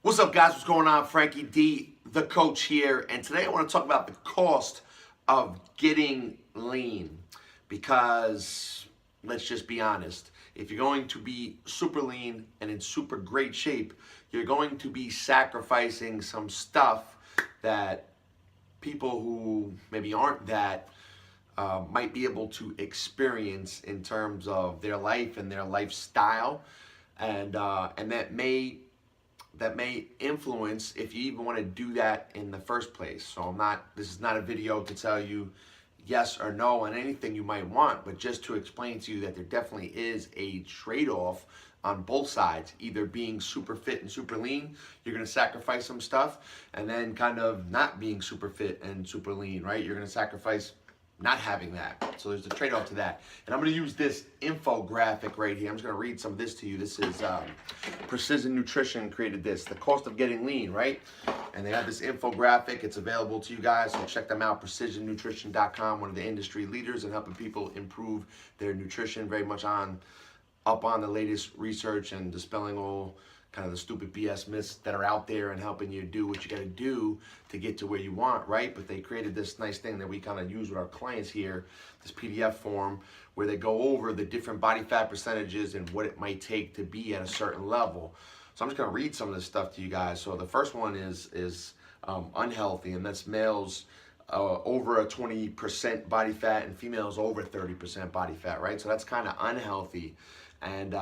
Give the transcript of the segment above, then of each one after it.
What's up, guys? What's going on? Frankie D, the coach here, and today I want to talk about the cost of getting lean. Because let's just be honest, if you're going to be super lean and in super great shape, you're going to be sacrificing some stuff that people who maybe aren't that might be able to experience in terms of their life and their lifestyle, and that may influence if you even want to do that in the first place. So this is not a video to tell you yes or no on anything you might want, but just to explain to you that there definitely is a trade-off on both sides. Either being super fit and super lean, you're going to sacrifice some stuff, and then kind of not being super fit and super lean, right? You're going to sacrifice not having that. So there's a trade-off to that. And I'm going to use this infographic right here. I'm just going to read some of this to you. This is Precision Nutrition created this, the cost of getting lean, right? And they have this infographic. It's available to you guys, so check them out. PrecisionNutrition.com, one of the industry leaders in helping people improve their nutrition, very much up on the latest research and dispelling all kind of the stupid BS myths that are out there and helping you do what you got to do to get to where you want, right? But they created this nice thing that we kind of use with our clients here, this PDF form, where they go over the different body fat percentages and what it might take to be at a certain level. So I'm just going to read some of this stuff to you guys. So the first one is unhealthy, and that's males over a 20% body fat and females over 30% body fat, right? So that's kind of unhealthy. And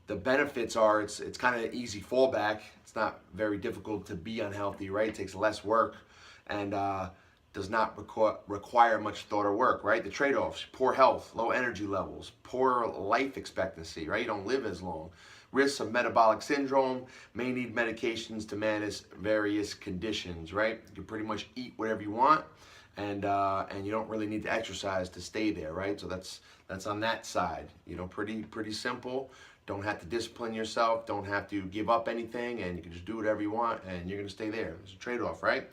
the benefits are it's kind of easy fallback. It's not very difficult to be unhealthy, right? It takes less work and does not require much thought or work, right? The trade-offs: poor health, low energy levels, poor life expectancy, right? You don't live as long. Risks of metabolic syndrome, may need medications to manage various conditions, right? You can pretty much eat whatever you want, and you don't really need to exercise to stay there, right? So that's on that side. You know, pretty simple. Don't have to discipline yourself. Don't have to give up anything, and you can just do whatever you want, and you're gonna stay there. It's a trade-off, right?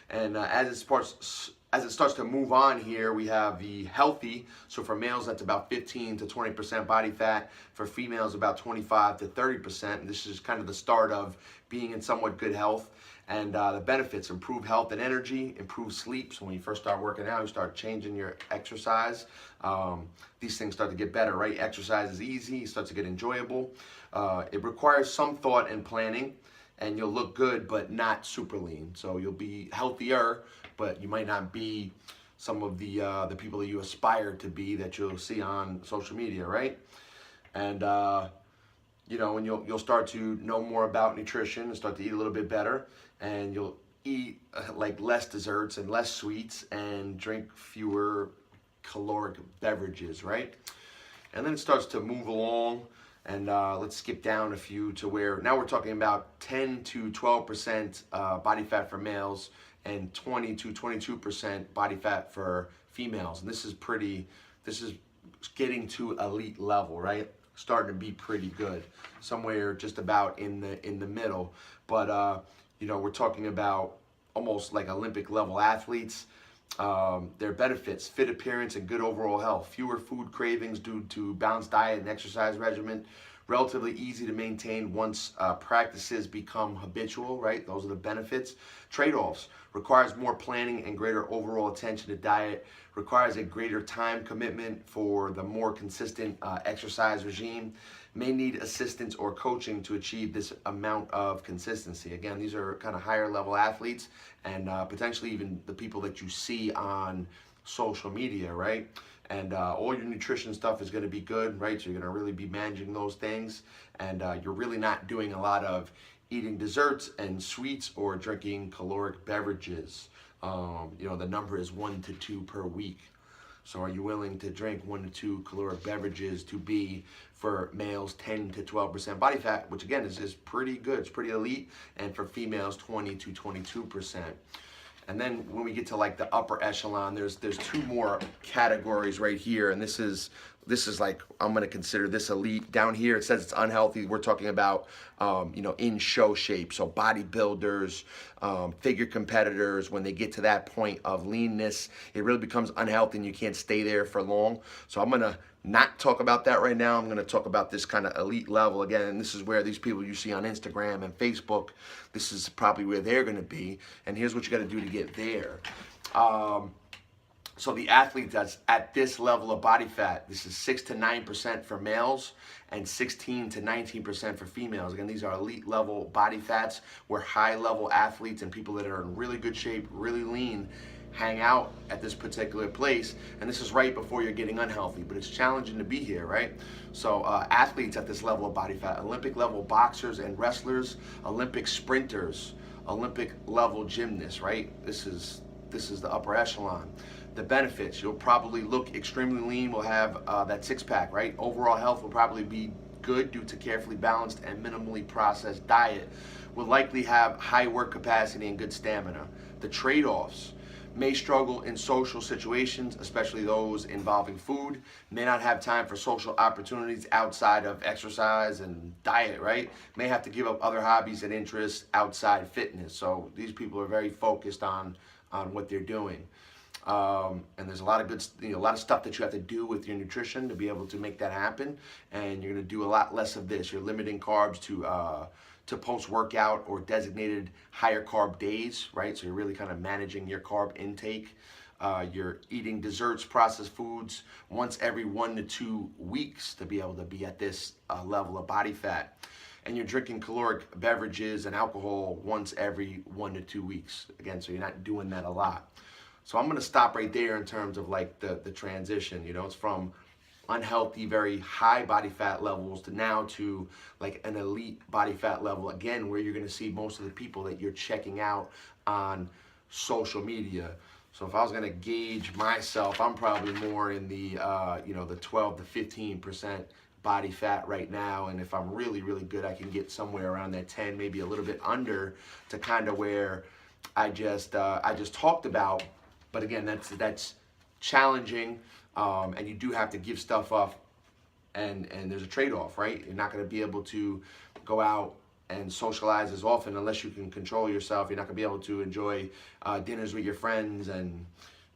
And as it starts to move on here, we have the healthy. So for males, that's about 15 to 20% body fat. For females, about 25 to 30%. And this is kind of the start of being in somewhat good health. And the benefits: improve health and energy, improve sleep. So when you first start working out, you start changing your exercise. These things start to get better, right? Exercise is easy, it starts to get enjoyable. It requires some thought and planning, and you'll look good, but not super lean. So you'll be healthier, but you might not be some of the people that you aspire to be that you'll see on social media, right? And you know, and you'll start to know more about nutrition and start to eat a little bit better, and you'll eat like less desserts and less sweets and drink fewer caloric beverages, right? And then it starts to move along, and let's skip down a few to where now we're talking about 10 to 12% body fat for males and 20 to 22% body fat for females. And this is getting to elite level, right? Starting to be pretty good, somewhere just about in the middle. But you know, we're talking about almost like Olympic level athletes. Their benefits: fit appearance and good overall health, fewer food cravings due to balanced diet and exercise regimen, relatively easy to maintain once practices become habitual, right? Those are the benefits. Trade-offs: requires more planning and greater overall attention to diet, requires a greater time commitment for the more consistent exercise regime, may need assistance or coaching to achieve this amount of consistency. Again, these are kind of higher level athletes, and potentially even the people that you see on social media, right? And all your nutrition stuff is going to be good, right? So you're going to really be managing those things, and you're really not doing a lot of eating desserts and sweets or drinking caloric beverages. You know, the number is 1 to 2 per week. So are you willing to drink 1 to 2 caloric beverages to be, for males, 10 to 12% body fat, which again is pretty good, it's pretty elite, and for females, 20 to 22%. And then when we get to like the upper echelon, there's 2 more categories right here, and this is this is like, I'm going to consider this elite. Down here it says it's unhealthy. We're talking about in show shape. So bodybuilders, figure competitors, when they get to that point of leanness, it really becomes unhealthy and you can't stay there for long. So I'm going to not talk about that right now. I'm going to talk about this kind of elite level again. And this is where these people you see on Instagram and Facebook, this is probably where they're going to be. And here's what you got to do to get there. So the athlete that's at this level of body fat, this is 6 to 9% for males and 16 to 19% for females. Again, these are elite level body fats where high level athletes and people that are in really good shape, really lean, hang out at this particular place. And this is right before you're getting unhealthy, but it's challenging to be here, right? So athletes at this level of body fat, Olympic level boxers and wrestlers, Olympic sprinters, Olympic level gymnasts, right? This is the upper echelon. The benefits, you'll probably look extremely lean, will have that six-pack, right? Overall health will probably be good due to carefully balanced and minimally processed diet. Will likely have high work capacity and good stamina. The trade-offs, may struggle in social situations, especially those involving food, may not have time for social opportunities outside of exercise and diet, right? May have to give up other hobbies and interests outside fitness. So these people are very focused on what they're doing. And there's a lot of good, a lot of stuff that you have to do with your nutrition to be able to make that happen. And you're going to do a lot less of this. You're limiting carbs to post-workout or designated higher carb days, right? So you're really kind of managing your carb intake. You're eating desserts, processed foods once every 1 to 2 weeks to be able to be at this level of body fat. And you're drinking caloric beverages and alcohol once every 1 to 2 weeks. Again, so you're not doing that a lot. So I'm going to stop right there in terms of like the transition. It's from unhealthy, very high body fat levels to now to like an elite body fat level, again, where you're going to see most of the people that you're checking out on social media. So if I was going to gauge myself, I'm probably more in the the 12 to 15% body fat right now. And if I'm really, really good, I can get somewhere around that 10, maybe a little bit under, to kind of where I just talked about. But again, that's challenging, and you do have to give stuff up, and there's a trade-off, right? You're not going to be able to go out and socialize as often unless you can control yourself. You're not going to be able to enjoy dinners with your friends and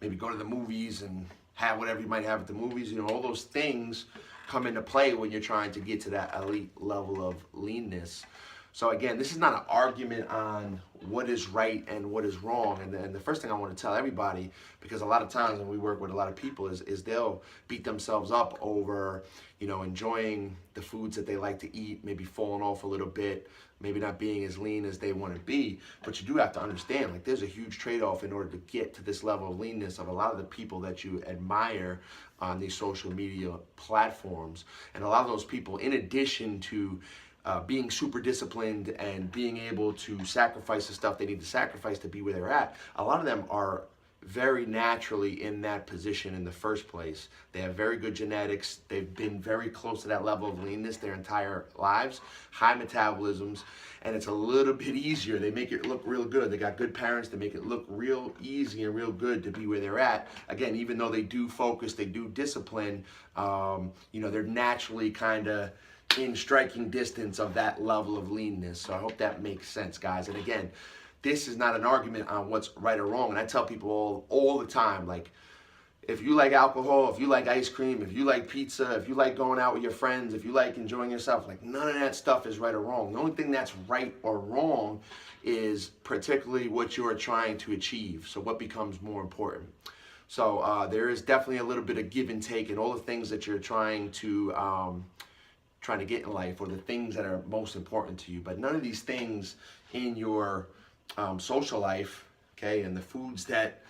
maybe go to the movies and have whatever you might have at the movies. All those things come into play when you're trying to get to that elite level of leanness. So again, this is not an argument on what is right and what is wrong. And the first thing I want to tell everybody, because a lot of times when we work with a lot of people, is they'll beat themselves up over, enjoying the foods that they like to eat, maybe falling off a little bit, maybe not being as lean as they want to be. But you do have to understand, like, there's a huge trade-off in order to get to this level of leanness of a lot of the people that you admire on these social media platforms. And a lot of those people, in addition to being super disciplined and being able to sacrifice the stuff they need to sacrifice to be where they're at, a lot of them are very naturally in that position in the first place. They have very good genetics. They've been very close to that level of leanness their entire lives, high metabolisms, and it's a little bit easier. They make it look real good. They got good parents. They make it look real easy and real good to be where they're at. Again, even though they do focus, they do discipline, they're naturally kind of in striking distance of that level of leanness. So I hope that makes sense, guys. And again, this is not an argument on what's right or wrong. And I tell people all the time, like, if you like alcohol, if you like ice cream, if you like pizza, if you like going out with your friends, if you like enjoying yourself, like, none of that stuff is right or wrong. The only thing that's right or wrong is particularly what you're trying to achieve. So what becomes more important? So there is definitely a little bit of give and take in all the things that you're trying to get in life, or the things that are most important to you. But none of these things in your social life, okay, and the foods that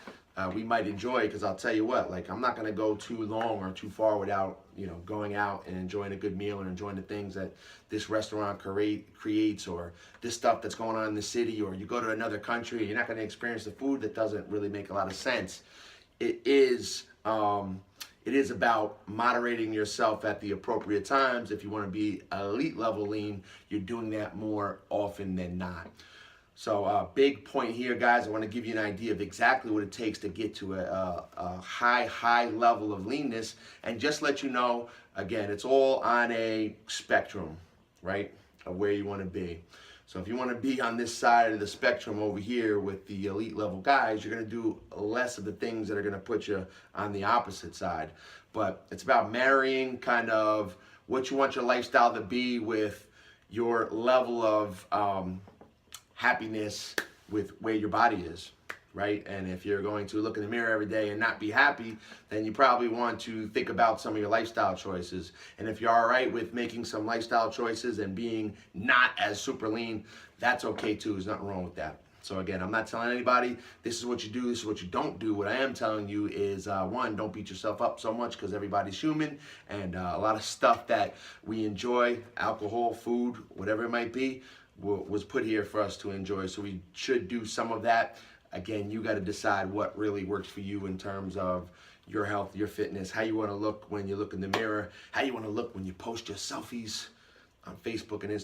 we might enjoy, because I'll tell you what, like, I'm not going to go too long or too far without, going out and enjoying a good meal and enjoying the things that this restaurant creates, or this stuff that's going on in the city, or you go to another country, you're not going to experience the food that doesn't really make a lot of sense. It is about moderating yourself at the appropriate times. If you want to be elite level lean, you're doing that more often than not. So big point here, guys. I want to give you an idea of exactly what it takes to get to a high level of leanness, and just let you know, again, it's all on a spectrum, right, of where you want to be. So if you want to be on this side of the spectrum over here with the elite level guys, you're going to do less of the things that are going to put you on the opposite side. But it's about marrying kind of what you want your lifestyle to be with your level of happiness with where your body is, right? And if you're going to look in the mirror every day and not be happy, then you probably want to think about some of your lifestyle choices. And if you're all right with making some lifestyle choices and being not as super lean, that's okay too. There's nothing wrong with that. So again, I'm not telling anybody this is what you do, this is what you don't do. What I am telling you is, one, don't beat yourself up so much, because everybody's human, and a lot of stuff that we enjoy, alcohol, food, whatever it might be, was put here for us to enjoy. So we should do some of that. Again, you got to decide what really works for you in terms of your health, your fitness, how you want to look when you look in the mirror, how you want to look when you post your selfies on Facebook and Instagram.